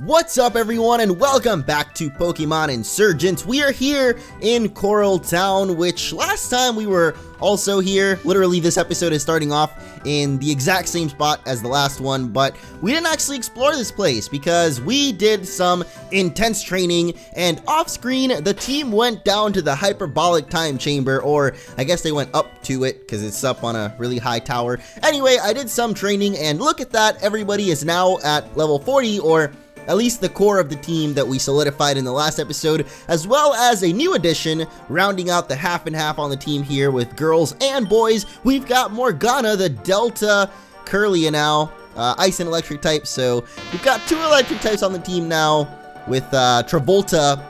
What's up everyone and welcome back to Pokemon Insurgence. We are here in Koril Town, which last time we were also here. Literally this episode is starting off in the exact same spot as the last one, but we didn't actually explore this place because we did some intense training, and off screen the team went down to the hyperbolic time chamber, or I guess they went up to it because it's up on a really high tower. Anyway, I did some training and look at that, everybody is now at level 40, or at least the core of the team that we solidified in the last episode, as well as a new addition, rounding out the half and half on the team here with girls and boys. We've got Morgana, the Delta Kirlia now, Ice and Electric type, so we've got two electric types on the team now with Travolta,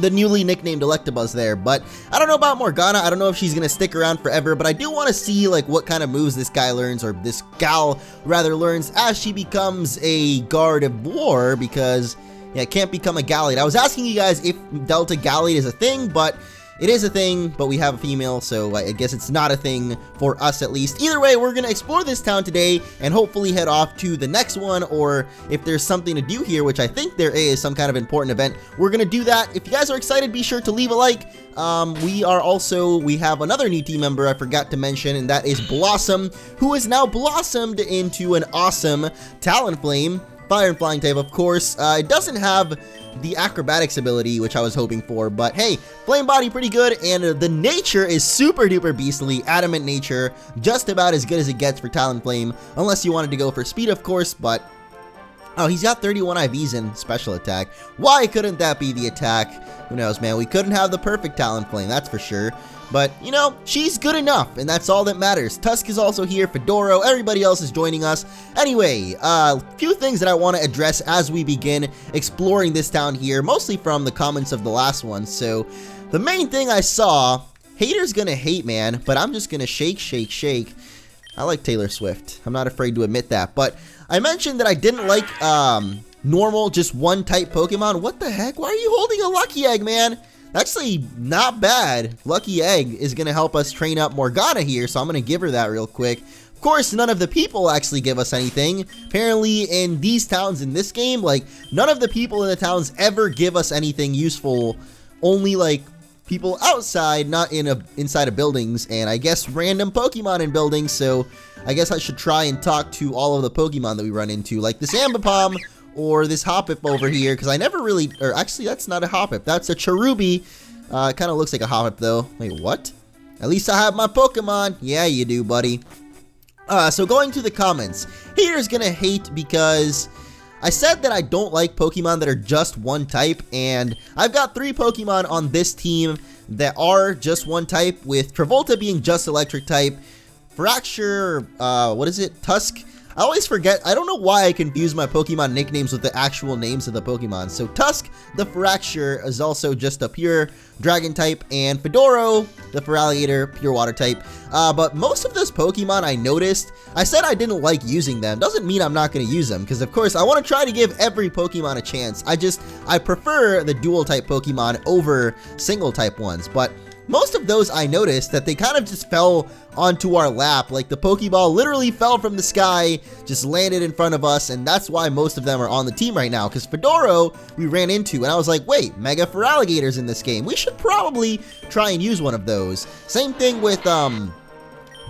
the newly nicknamed Electabuzz there. But I don't know about Morgana. I don't know if she's gonna stick around forever, but I do want to see like what kind of moves this guy learns, or this gal rather learns, as she becomes a guard of war, because yeah, it can't become a Gallade. I was asking you guys if Delta Gallade is a thing, but it is a thing, but we have a female, so I guess it's not a thing for us at least. Either way, we're gonna explore this town today and hopefully head off to the next one, or if there's something to do here, which I think there is, some kind of important event, we're gonna do that. If you guys are excited, be sure to leave a like. We have another new team member I forgot to mention, and that is Blossom, who has now blossomed into an awesome Talonflame. Fire and Flying type, of course. It doesn't have the acrobatics ability, which I was hoping for, but hey, Flame Body pretty good, and the nature is super duper beastly. Adamant nature, just about as good as it gets for Talonflame, unless you wanted to go for speed, of course, but oh, he's got 31 IVs in special attack. Why couldn't that be the attack? Who knows, man? We couldn't have the perfect Talonflame, that's for sure. But, you know, she's good enough, and that's all that matters. Tusk is also here, Fedoro, everybody else is joining us. Anyway, a few things that I want to address as we begin exploring this town here, mostly from the comments of the last one. So, the main thing I saw, haters gonna hate, man, but I'm just gonna shake, shake, shake. I like Taylor Swift. I'm not afraid to admit that, but I mentioned that I didn't like, normal, just one type Pokemon. What the heck? Why are you holding a Lucky Egg, man? Actually, not bad. Lucky Egg is going to help us train up Morgana here, so I'm going to give her that real quick. Of course, none of the people actually give us anything. Apparently, in these towns in this game, like, none of the people in the towns ever give us anything useful. Only, like, people outside, not inside of buildings, and I guess random Pokemon in buildings, so I guess I should try and talk to all of the Pokemon that we run into, like this Ambipom, or this Hoppip over here, because I never really, or actually that's not a Hoppip, that's a Cherubi. It kind of looks like a Hoppip though. Wait, what? At least I have my Pokemon. Yeah, you do, buddy. So going to the comments, haters gonna hate because I said that I don't like Pokemon that are just one type, and I've got 3 Pokemon on this team that are just one type, with Travolta being just electric type, Fracture, what is it, Tusk. I always forget, I don't know why I confuse my Pokemon nicknames with the actual names of the Pokemon. So Tusk, the Fracture, is also just a pure dragon type, and Fedoro, the Feraligatr, pure water type. But most of those Pokemon I noticed, I said I didn't like using them. Doesn't mean I'm not going to use them, because of course I want to try to give every Pokemon a chance. I prefer the dual type Pokemon over single type ones, but most of those I noticed that they kind of just fell onto our lap, like the Pokeball literally fell from the sky, just landed in front of us, and that's why most of them are on the team right now, because Fedoro we ran into, and I was like, wait, Mega Feraligatrs in this game, we should probably try and use one of those. Same thing with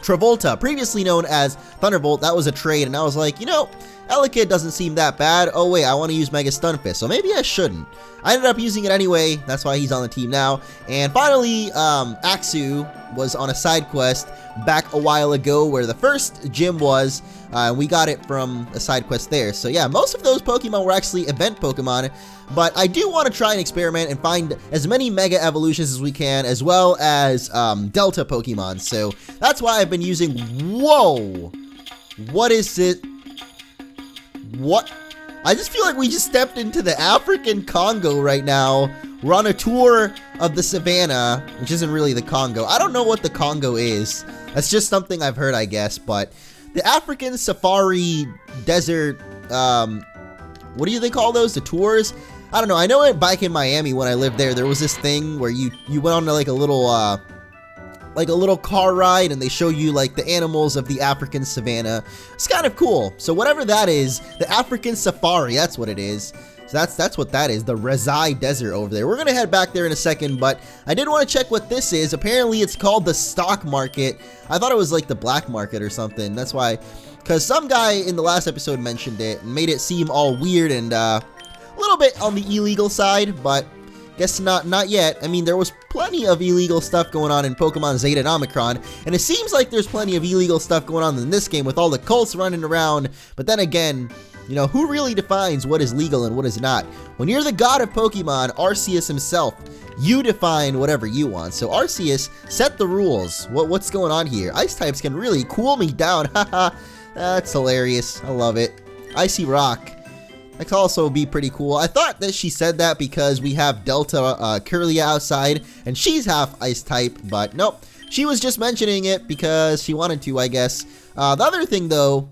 Travolta, previously known as Thunderbolt. That was a trade, and I was like, you know, Elekid doesn't seem that bad. Oh wait, I want to use Mega Stunfisk, so maybe I shouldn't. I ended up using it anyway, that's why he's on the team now. And finally, Axew was on a side quest back a while ago where the first gym was, and we got it from a side quest there. So yeah, most of those Pokemon were actually event Pokemon, but I do want to try and experiment and find as many Mega Evolutions as we can, as well as Delta Pokemon. So that's why I've been using, whoa, what is it? What? I just feel like we just stepped into the African Congo right now. We're on a tour of the savannah, which isn't really the Congo. I don't know what the Congo is. That's just something I've heard, I guess. But the African Safari Desert, what do they call those? The tours? I don't know. I know back in Miami when I lived there was this thing where you went on to like a little, like a little car ride, and they show you like the animals of the African savanna. It's kind of cool. So whatever that is, the African safari, that's what it is. So that's what that is, the Rezai Desert over there. We're gonna head back there in a second, but I did want to check what this is. Apparently it's called the stock market. I thought it was like the black market or something. That's why, because some guy in the last episode mentioned it and made it seem all weird and a little bit on the illegal side, but guess not yet. I mean, there was plenty of illegal stuff going on in Pokemon Zeta and Omicron, and it seems like there's plenty of illegal stuff going on in this game with all the cults running around. But then again, you know, who really defines what is legal and what is not? When you're the god of Pokemon, Arceus himself, you define whatever you want. So Arceus, set the rules. What's going on here? Ice types can really cool me down. Haha, that's hilarious. I love it. Icy Rock. That could also be pretty cool. I thought that she said that because we have Delta Kirlia outside, and she's half ice type, but nope. She was just mentioning it because she wanted to, I guess. The other thing, though,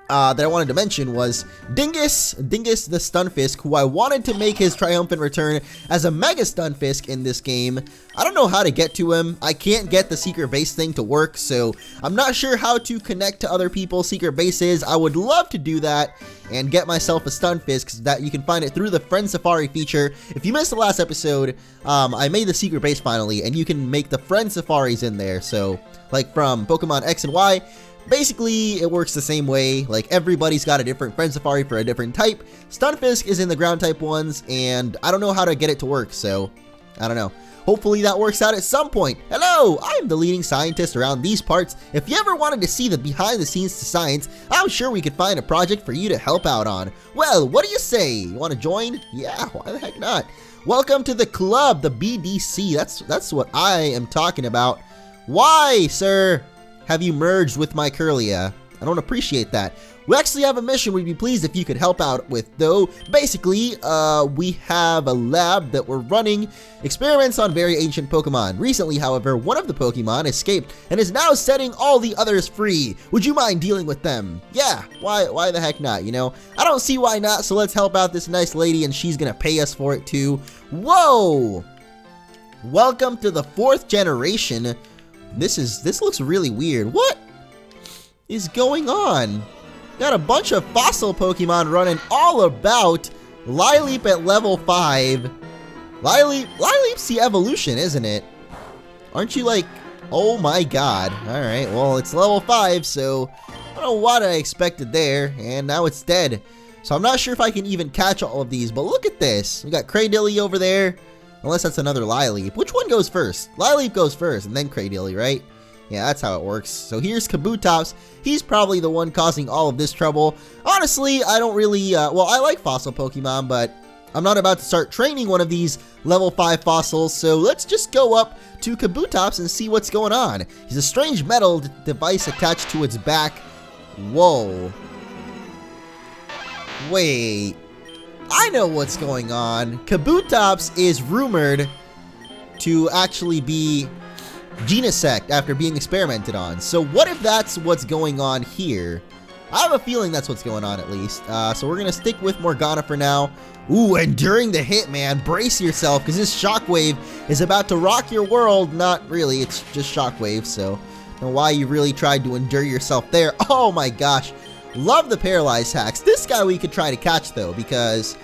that I wanted to mention was Dingus the Stunfisk, who I wanted to make his triumphant return as a Mega Stunfisk in this game. I don't know how to get to him. I can't get the secret base thing to work, so I'm not sure how to connect to other people's secret bases. I would love to do that and get myself a Stunfisk. That you can find it through the Friend Safari feature. If you missed the last episode, I made the secret base finally, and you can make the Friend Safaris in there. So, like from Pokemon X and Y, basically, it works the same way. Like, everybody's got a different Friend Safari for a different type. Stunfisk is in the ground type ones, and I don't know how to get it to work, so I don't know. Hopefully that works out at some point. Hello, I'm the leading scientist around these parts. If you ever wanted to see the behind the scenes to science, I'm sure we could find a project for you to help out on. Well, what do you say? You want to join? Yeah, why the heck not? Welcome to the club, the BDC. That's what I am talking about. Why, sir, have you merged with my Kirlia? I don't appreciate that. We actually have a mission we'd be pleased if you could help out with, though. Basically, we have a lab that we're running experiments on very ancient Pokemon. Recently, however, one of the Pokemon escaped and is now setting all the others free. Would you mind dealing with them? Yeah, why the heck not, you know? I don't see why not, so let's help out this nice lady, and she's gonna pay us for it too. Whoa! Welcome to the 4th generation. This looks really weird. What is going on? Got a bunch of fossil Pokemon running all about. Lileep at level 5. Lileep's the evolution, isn't it? Aren't you like, oh my god. Alright, well, it's level 5, so I don't know what I expected there, and now it's dead. So I'm not sure if I can even catch all of these, but look at this. We got Cradilly over there, unless that's another Lileep. Which one goes first? Lileep goes first, and then Cradilly, right? Yeah, that's how it works. So here's Kabutops. He's probably the one causing all of this trouble. Honestly, I don't really, well, I like fossil Pokemon, but I'm not about to start training one of these level 5 fossils, so let's just go up to Kabutops and see what's going on. He's a strange metal device attached to its back. Whoa. Wait. I know what's going on. Kabutops is rumored to actually be Genesect after being experimented on. So what if that's what's going on here? I have a feeling that's what's going on, at least. So we're gonna stick with Morgana for now. Ooh, and during the hit, man, brace yourself, because this Shockwave is about to rock your world. Not really, it's just Shockwave, so I don't know why you really tried to endure yourself there. Oh my gosh, love the Paralyze hacks. This guy we could try to catch, though, because,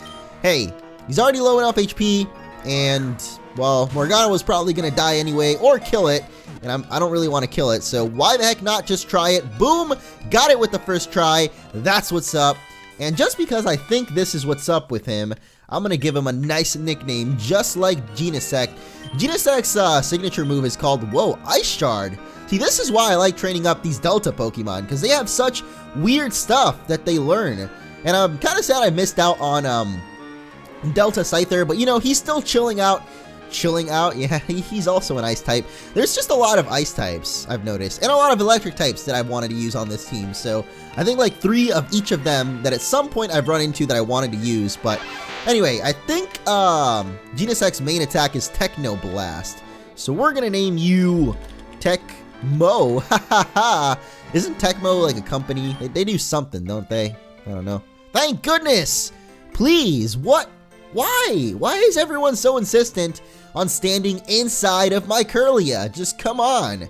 hey, he's already low enough HP, and, well, Morgana was probably going to die anyway, or kill it, and I don't really want to kill it, so why the heck not just try it? Boom! Got it with the first try. That's what's up. And just because I think this is what's up with him, I'm going to give him a nice nickname, just like Genesect. Genesect's signature move is called, whoa, Ice Shard. See, this is why I like training up these Delta Pokemon, because they have such weird stuff that they learn. And I'm kind of sad I missed out on Delta Scyther, but you know, he's still chilling out. Yeah, he's also an ice type. There's just a lot of ice types, I've noticed, and a lot of electric types that I've wanted to use on this team. So I think like 3 of each of them that at some point I've run into that I wanted to use. But anyway, I think Genesect's main attack is Techno Blast. So we're gonna name you Tecmo. Isn't Tecmo like a company? They do something, don't they? I don't know. Thank goodness! Please, what? Why? Why is everyone so insistent on standing inside of my Kirlia. Just come on.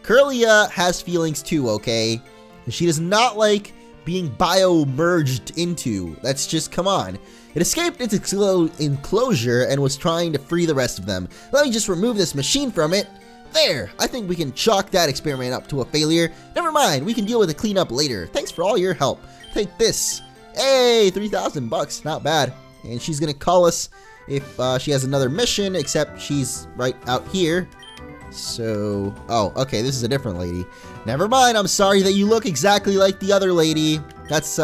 Kirlia has feelings too, okay? She does not like being bio-merged into. That's just, come on. It escaped its enclosure and was trying to free the rest of them. Let me just remove this machine from it. There, I think we can chalk that experiment up to a failure. Never mind, we can deal with the cleanup later. Thanks for all your help. Take this. Hey, 3,000 bucks, not bad. And she's gonna call us if she has another mission, except she's right out here. So, oh, okay, this is a different lady. Never mind, I'm sorry that you look exactly like the other lady. That's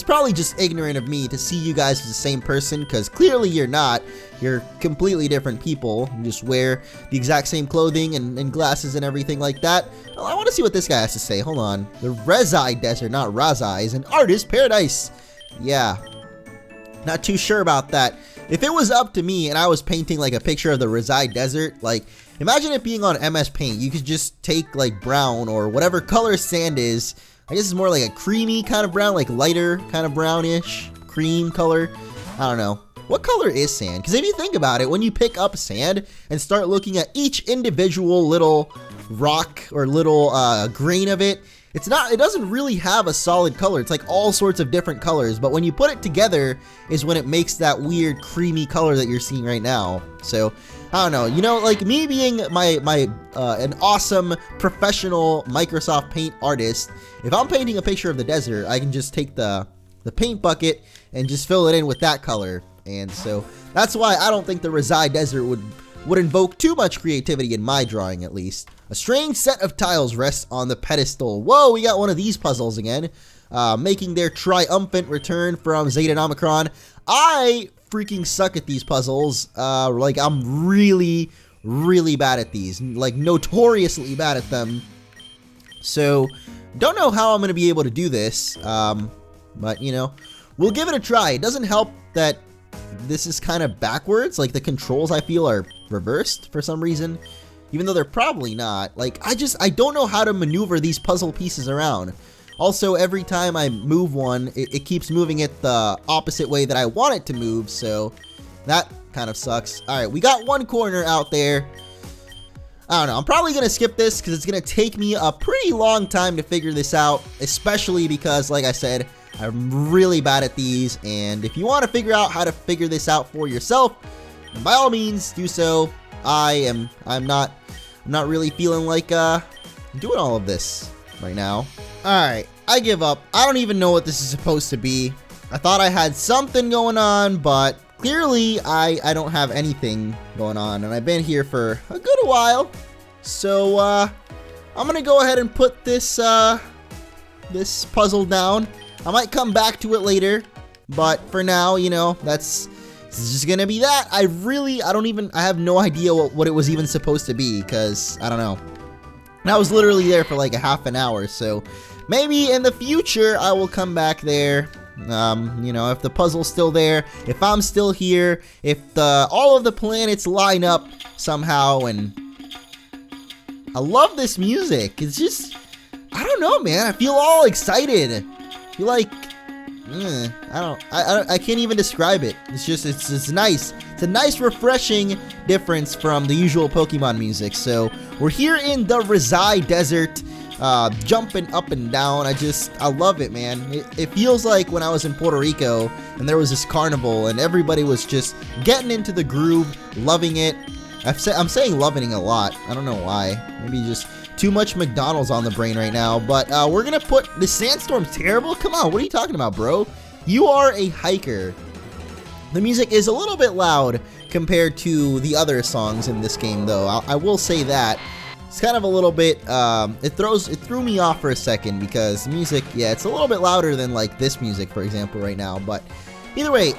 probably just ignorant of me to see you guys as the same person, because clearly you're not. You're completely different people. You just wear the exact same clothing and glasses and everything like that. Well, I want to see what this guy has to say. Hold on. The Rezai Desert, not Razai, is an artist's paradise. Yeah. Not too sure about that. If it was up to me and I was painting like a picture of the Rezai Desert, like, imagine it being on MS Paint. You could just take like brown or whatever color sand is. I guess it's more like a creamy kind of brown, like lighter kind of brownish cream color. I don't know. What color is sand? Because if you think about it, when you pick up sand and start looking at each individual little rock or little grain of it, it doesn't really have a solid color. It's like all sorts of different colors, but when you put it together is when it makes that weird creamy color that you're seeing right now. So, I don't know, you know, like me being an awesome professional Microsoft Paint artist, if I'm painting a picture of the desert, I can just take the paint bucket and just fill it in with that color. And so that's why I don't think the Rezai Desert would invoke too much creativity in my drawing, at least. A strange set of tiles rests on the pedestal. Whoa, we got one of these puzzles again, making their triumphant return from Zeta and Omicron. I freaking suck at these puzzles. Like, I'm really, really bad at these, like notoriously bad at them. So, don't know how I'm going to be able to do this, but, you know, we'll give it a try. It doesn't help that this is kind of backwards. Like, the controls, I feel, are reversed for some reason, even though they're probably not. Like, I don't know how to maneuver these puzzle pieces around. Also, every time I move one, it keeps moving it the opposite way that I want it to move, so that kind of sucks. Alright, we got one corner out there. I don't know, I'm probably going to skip this because it's going to take me a pretty long time to figure this out, especially because, like I said, I'm really bad at these, and if you want to figure out how to figure this out for yourself, by all means, do so. I'm not really feeling like doing all of this right now. Alright, I give up. I don't even know what this is supposed to be. I thought I had something going on, but clearly I don't have anything going on, and I've been here for a good while. So I'm gonna go ahead and put this this puzzle down. I might come back to it later, but for now, you know, this is just gonna be that. I have no idea what it was even supposed to be, because I don't know. And I was literally there for like a half an hour, so maybe in the future I will come back there. You know, if the puzzle's still there, if I'm still here, if all of the planets line up somehow, and I love this music. It's just, I don't know, man. I feel all excited. I feel like, I can't even describe it. It's just, it's nice. It's a nice, refreshing difference from the usual Pokemon music. So we're here in the Rezai Desert, jumping up and down. I love it, man. It feels like when I was in Puerto Rico and there was this carnival and everybody was just getting into the groove, loving it. I'm saying loving a lot. I don't know why. Maybe just too much McDonald's on the brain right now. But we're gonna put the sandstorm's terrible. Come on, what are you talking about, bro? You are a hiker. The music is a little bit loud compared to the other songs in this game, though. I will say that. It's kind of a little bit, it threw me off for a second because the music, yeah, it's a little bit louder than like this music, for example, right now. But either way,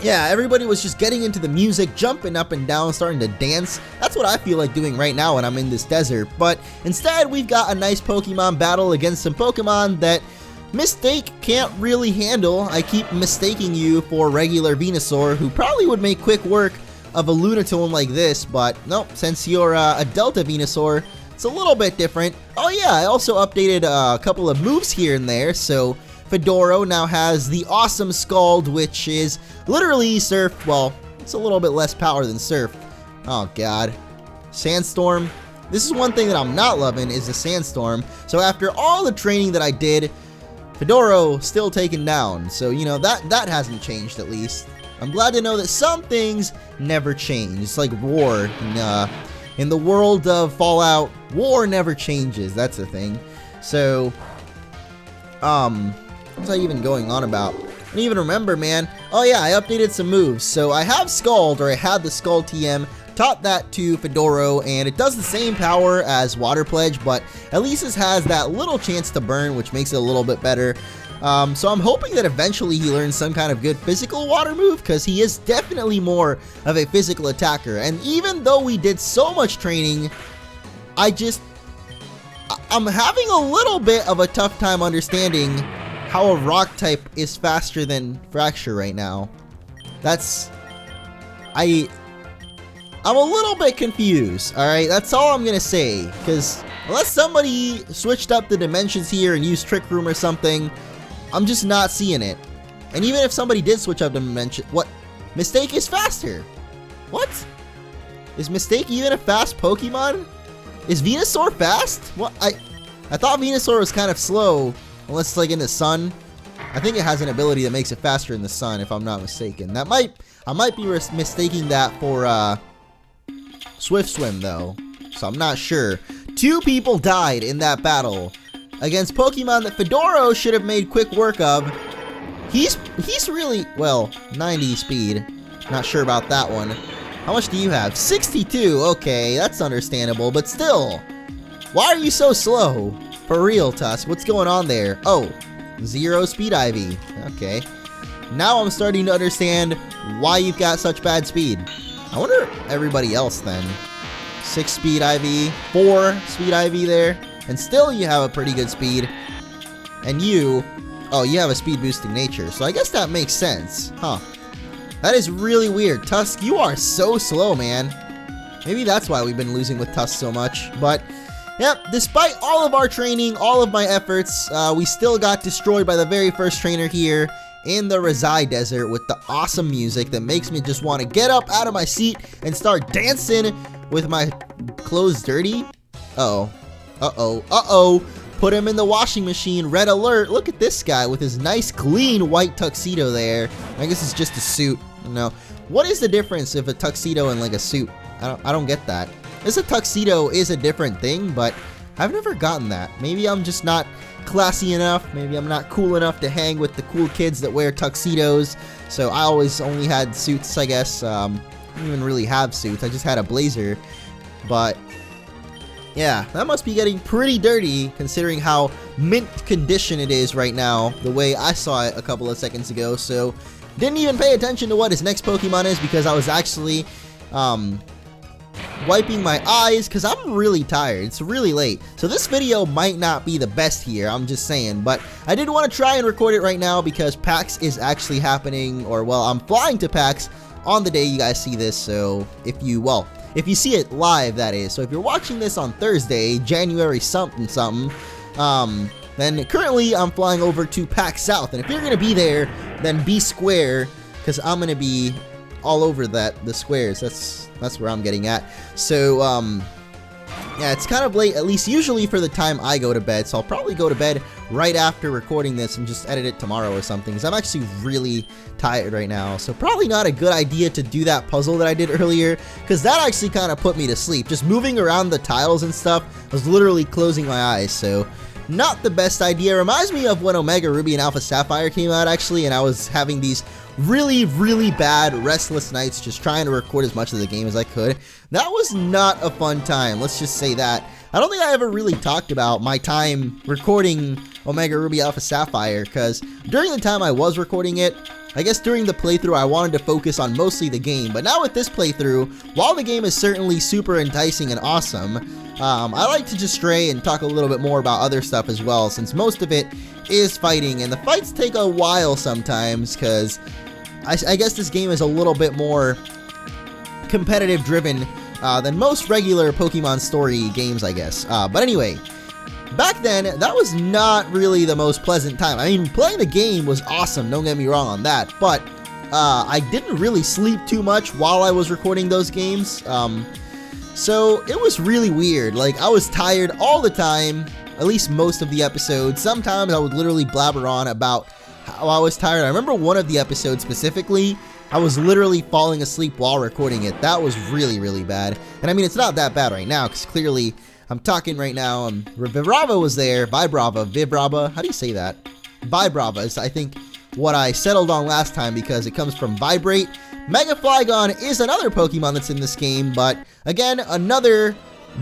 yeah, everybody was just getting into the music, jumping up and down, starting to dance. That's what I feel like doing right now when I'm in this desert. But instead, we've got a nice Pokemon battle against some Pokemon that Mistake can't really handle. I keep mistaking you for regular Venusaur, who probably would make quick work of a Lunatone like this, but nope, since you're a Delta Venusaur, it's a little bit different. Oh yeah, I also updated a couple of moves here and there, so Fedoro now has the awesome Scald, which is literally surf It's a little bit less power than Surf. Oh god. Sandstorm. This is one thing that I'm not loving, is the Sandstorm. So after all the training that I did, Fedoro still taken down. So, you know, that hasn't changed at least. I'm glad to know that some things never change. It's like war. In the world of Fallout, war never changes. That's the thing. So, what's I even going on about? I don't even remember, man. Oh yeah, I updated some moves. So I have Scald, or I had the Scald TM, taught that to Fedoro, and it does the same power as Water Pledge, but at least it has that little chance to burn, which makes it a little bit better. So I'm hoping that eventually he learns some kind of good physical water move, because he is definitely more of a physical attacker. And even though we did so much training, I'm having a little bit of a tough time understanding how a rock type is faster than Fracture right now. I'm a little bit confused, alright? That's all I'm gonna say, because unless somebody switched up the dimensions here and used Trick Room or something, I'm just not seeing it. And even if somebody did switch up the dimension, what? Mistake is faster. What? Is Mistake even a fast Pokemon? Is Venusaur fast? What? I thought Venusaur was kind of slow, unless it's like in the sun. I think it has an ability that makes it faster in the sun, if I'm not mistaken. I might be mistaking that for Swift Swim though, so I'm not sure. 2 people died in that battle against Pokemon that Fedoro should have made quick work of. He's really, well, 90 speed. Not sure about that one. How much do you have? 62. Okay, that's understandable, but still, why are you so slow? For real, Tusk, what's going on there? Oh, 0 speed Ivy. Okay. Now I'm starting to understand why you've got such bad speed. I wonder everybody else then. 6 speed Ivy, 4 speed Ivy there, and still you have a pretty good speed. And you, oh, you have a speed boosting nature, so I guess that makes sense, huh? That is really weird. Tusk, you are so slow, man. Maybe that's why we've been losing with Tusk so much, but yep, despite all of our training, all of my efforts, we still got destroyed by the very first trainer here in the Rezai Desert with the awesome music that makes me just want to get up out of my seat and start dancing with my clothes dirty. Uh-oh. Uh-oh. Uh-oh. Put him in the washing machine. Red alert. Look at this guy with his nice clean white tuxedo there. I guess it's just a suit. No. What is the difference if a tuxedo and like a suit? I don't get that. This a tuxedo is a different thing, but I've never gotten that. Maybe I'm just not classy enough. Maybe I'm not cool enough to hang with the cool kids that wear tuxedos. So I always only had suits, I guess. I didn't even really have suits. I just had a blazer. But yeah, that must be getting pretty dirty considering how mint condition it is right now, the way I saw it a couple of seconds ago. So didn't even pay attention to what his next Pokemon is because I was actually wiping my eyes because I'm really tired. It's really late, so this video might not be the best here, I'm just saying, but I did want to try and record it right now because PAX is actually happening, or well, I'm flying to PAX on the day you guys see this. So if you see it live, that is. So if you're watching this on Thursday, January something, then currently I'm flying over to PAX South, and if you're gonna be there, then be square, because I'm gonna be all over the squares. That's where I'm getting at. So yeah, it's kind of late, at least usually for the time I go to bed, so I'll probably go to bed right after recording this and just edit it tomorrow or something, because I'm actually really tired right now. So probably not a good idea to do that puzzle that I did earlier, because that actually kind of put me to sleep. Just moving around the tiles and stuff, I was literally closing my eyes, so not the best idea. Reminds me of when Omega Ruby and Alpha Sapphire came out, actually, and I was having these really bad restless nights just trying to record as much of the game as I could. That was not a fun time, let's just say that. I don't think I ever really talked about my time recording Omega Ruby Alpha Sapphire, because during the time I was recording it, I guess during the playthrough I wanted to focus on mostly the game, but now with this playthrough, while the game is certainly super enticing and awesome, I like to just stray and talk a little bit more about other stuff as well, since most of it is fighting, and the fights take a while sometimes, because I guess this game is a little bit more competitive driven than most regular Pokemon story games, I guess. But anyway, back then, that was not really the most pleasant time. I mean, playing the game was awesome, don't get me wrong on that, but I didn't really sleep too much while I was recording those games. So it was really weird. Like, I was tired all the time, at least most of the episodes. Sometimes I would literally blabber on about how I was tired. I remember one of the episodes specifically, I was literally falling asleep while recording it. That was really, really bad. And I mean, it's not that bad right now, because clearly I'm talking right now. Vibrava was there. Vibrava. How do you say that? Vibrava is, I think, what I settled on last time because it comes from vibrate. Mega Flygon is another Pokemon that's in this game, but again, another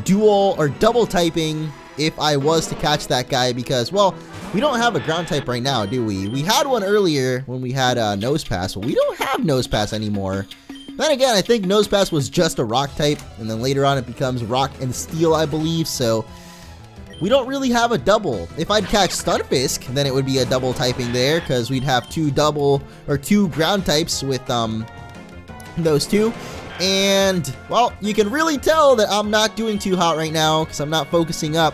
dual or double typing if I was to catch that guy because, well, we don't have a ground type right now, do we? We had one earlier when we had Nosepass, but we don't have Nosepass anymore. Then again, I think Nosepass was just a rock type, and then later on it becomes rock and steel, I believe, so we don't really have a double. If I'd catch Stunfisk, then it would be a double typing there, because we'd have two ground types with those two. And, well, you can really tell that I'm not doing too hot right now, because I'm not focusing up,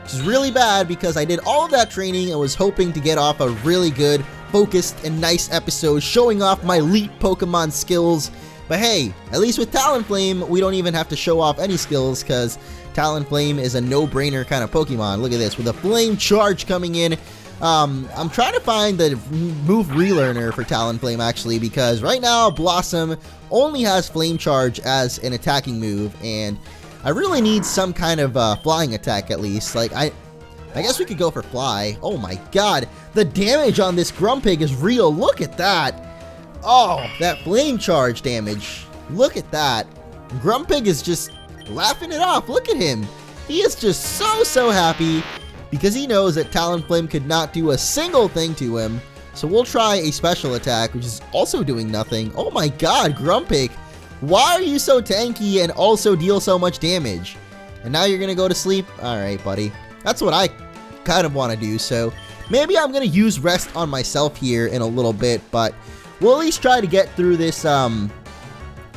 which is really bad, because I did all of that training and was hoping to get off a really good, focused, and nice episode, showing off my elite Pokemon skills. But hey, at least with Talonflame, we don't even have to show off any skills, because Talonflame is a no-brainer kind of Pokemon. Look at this, with a Flame Charge coming in. I'm trying to find the move relearner for Talonflame, actually, because right now, Blossom only has Flame Charge as an attacking move, and I really need some kind of flying attack, at least. Like, I guess we could go for Fly. Oh my god, the damage on this Grumpig is real. Look at that. Oh, that Flame Charge damage. Look at that. Grumpig is just laughing it off. Look at him. He is just so happy because he knows that Talonflame could not do a single thing to him. So we'll try a special attack, which is also doing nothing. Oh my god, Grumpig. Why are you so tanky and also deal so much damage? And now you're going to go to sleep? Alright, buddy. That's what I kind of want to do. So maybe I'm going to use rest on myself here in a little bit, but we'll at least try to get through this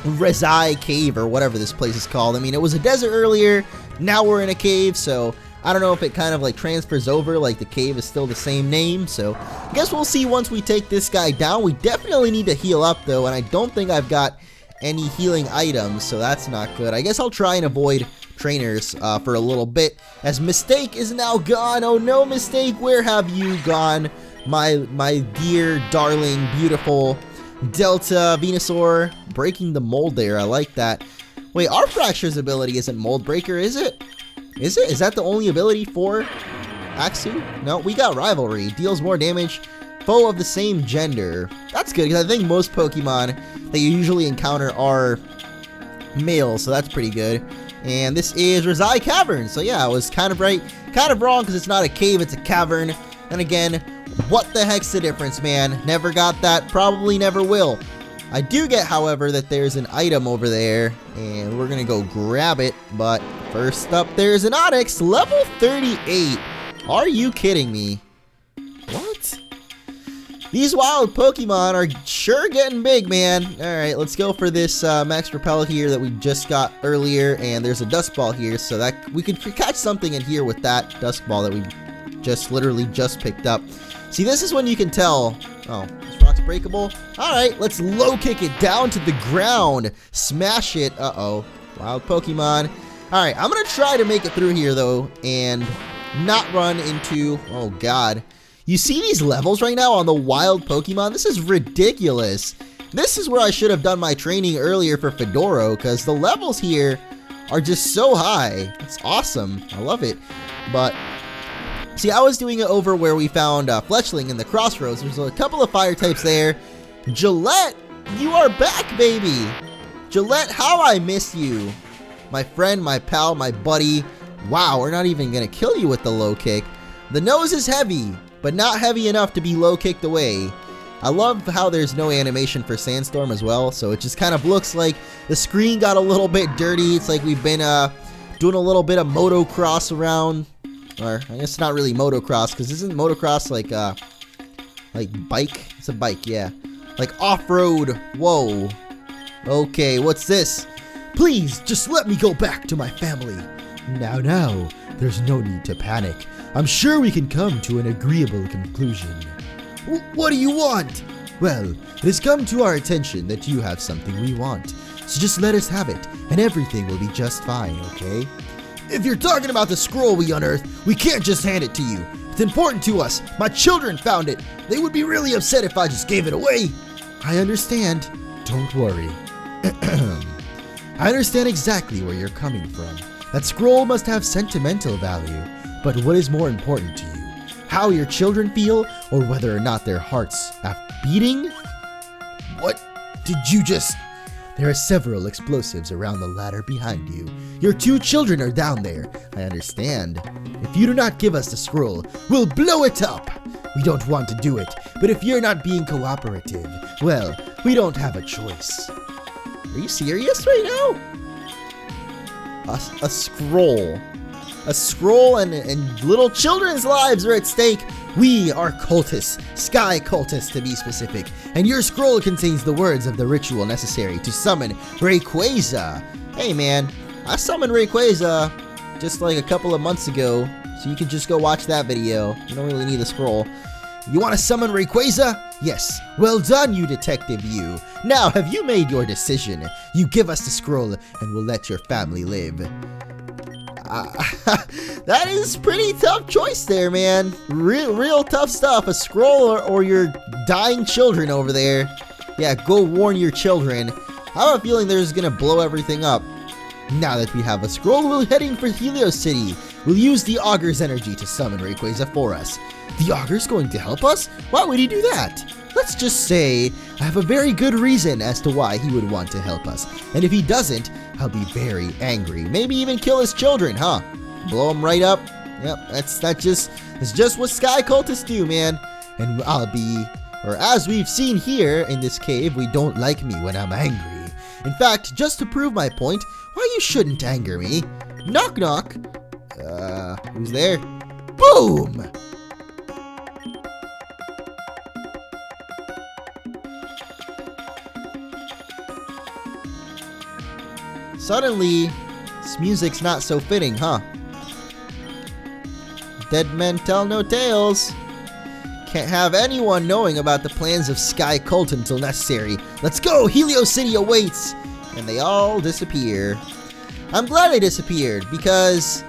Rezai Cave or whatever this place is called. I mean, it was a desert earlier, now we're in a cave, so I don't know if it kind of like transfers over, like the cave is still the same name, so I guess we'll see once we take this guy down. We definitely need to heal up though, and I don't think I've got any healing items, so that's not good. I guess I'll try and avoid trainers for a little bit, as Mistake is now gone. Oh no, Mistake, where have you gone? My dear, darling, beautiful Delta Venusaur, breaking the mold there. I like that. Wait, our Fracture's ability isn't Mold Breaker, is it? Is it? Is that the only ability for Axu? No, we got Rivalry. Deals more damage. Foe of the same gender. That's good, because I think most Pokemon that you usually encounter are male, so that's pretty good. And this is Rezai Cavern. So yeah, I was kind of right, kind of wrong, because it's not a cave, it's a cavern. And again, what the heck's the difference, man? Never got that, probably never will. I do get, however, that there's an item over there, and we're gonna go grab it. But first up, there's an Onix, level 38. Are you kidding me? What? These wild Pokemon are sure getting big, man. Alright, let's go for this Max Repel here that we just got earlier, and there's a Dusk Ball here, so that we could catch something in here with that Dusk Ball that we literally just picked up. See, this is when you can tell. Oh, this rock's breakable. Alright, let's low kick it down to the ground. Smash it. Uh-oh. Wild Pokemon. Alright, I'm gonna try to make it through here, though, and not run into... Oh, God. You see these levels right now on the wild Pokemon? This is ridiculous. This is where I should have done my training earlier for Fedoro, because the levels here are just so high. It's awesome. I love it. But... see, I was doing it over where we found Fletchling in the Crossroads. There's a couple of fire types there. Gillette, you are back, baby. Gillette, how I miss you. My friend, my pal, my buddy. Wow, we're not even going to kill you with the low kick. The nose is heavy, but not heavy enough to be low kicked away. I love how there's no animation for Sandstorm as well, so it just kind of looks like the screen got a little bit dirty. It's like we've been doing a little bit of motocross around. Or, I guess not really motocross, because isn't motocross like bike? It's a bike, yeah. Like off-road. Whoa. Okay, what's this? Please, just let me go back to my family. Now, there's no need to panic. I'm sure we can come to an agreeable conclusion. What do you want? Well, it has come to our attention that you have something we want. So just let us have it, and everything will be just fine, okay? If you're talking about the scroll we unearthed, we can't just hand it to you. It's important to us. My children found it. They would be really upset if I just gave it away. I understand. Don't worry. I understand exactly where you're coming from. That scroll must have sentimental value. But what is more important to you? How your children feel, or whether or not their hearts are beating? What did you just... There are several explosives around the ladder behind you. Your 2 children are down there. I understand. If you do not give us the scroll, we'll blow it up. We don't want to do it, but if you're not being cooperative, well, we don't have a choice. Are you serious right now? A scroll. A scroll and little children's lives are at stake. We are cultists, sky cultists to be specific, and your scroll contains the words of the ritual necessary to summon Rayquaza. Hey man, I summoned Rayquaza just like a couple of months ago, so you can just go watch that video. You don't really need the scroll. You want to summon Rayquaza? Yes. Well done, you detective you. Now, have you made your decision? You give us the scroll and we'll let your family live. That is pretty tough choice there, man. Real tough stuff. A scroll or your dying children over there. Yeah, go warn your children. I have a feeling they're just gonna blow everything up. Now that we have a scroll, we're heading for Helios City. We'll use the Augur's energy to summon Rayquaza for us. The Augur's going to help us? Why would he do that? Let's just say I have a very good reason as to why he would want to help us. And if he doesn't, I'll be very angry. Maybe even kill his children, huh? Blow them right up. Yep, that's just what sky cultists do, man. And as we've seen here in this cave, we don't like me when I'm angry. In fact, just to prove my point, why you shouldn't anger me. Knock knock. Who's there? Boom! Suddenly, this music's not so fitting, huh? Dead men tell no tales. Can't have anyone knowing about the plans of Sky Cult until necessary. Let's go! Helios City awaits! And they all disappear. I'm glad they disappeared, because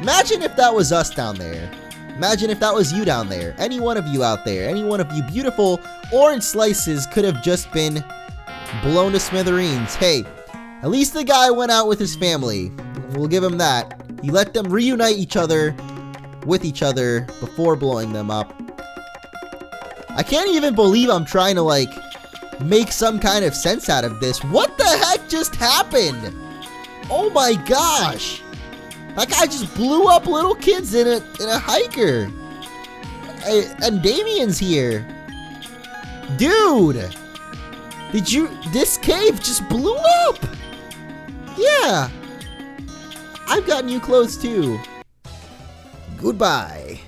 imagine if that was us down there. Imagine if that was you down there. Any one of you out there. Any one of you beautiful orange slices could have just been blown to smithereens. Hey, at least the guy went out with his family. We'll give him that. He let them reunite each other with each other before blowing them up. I can't even believe I'm trying to, like, make some kind of sense out of this. What the heck just happened? Oh my gosh. That guy just blew up little kids in a hiker. And Damien's here. Dude. This cave just blew up. Yeah. I've got new clothes too. Goodbye.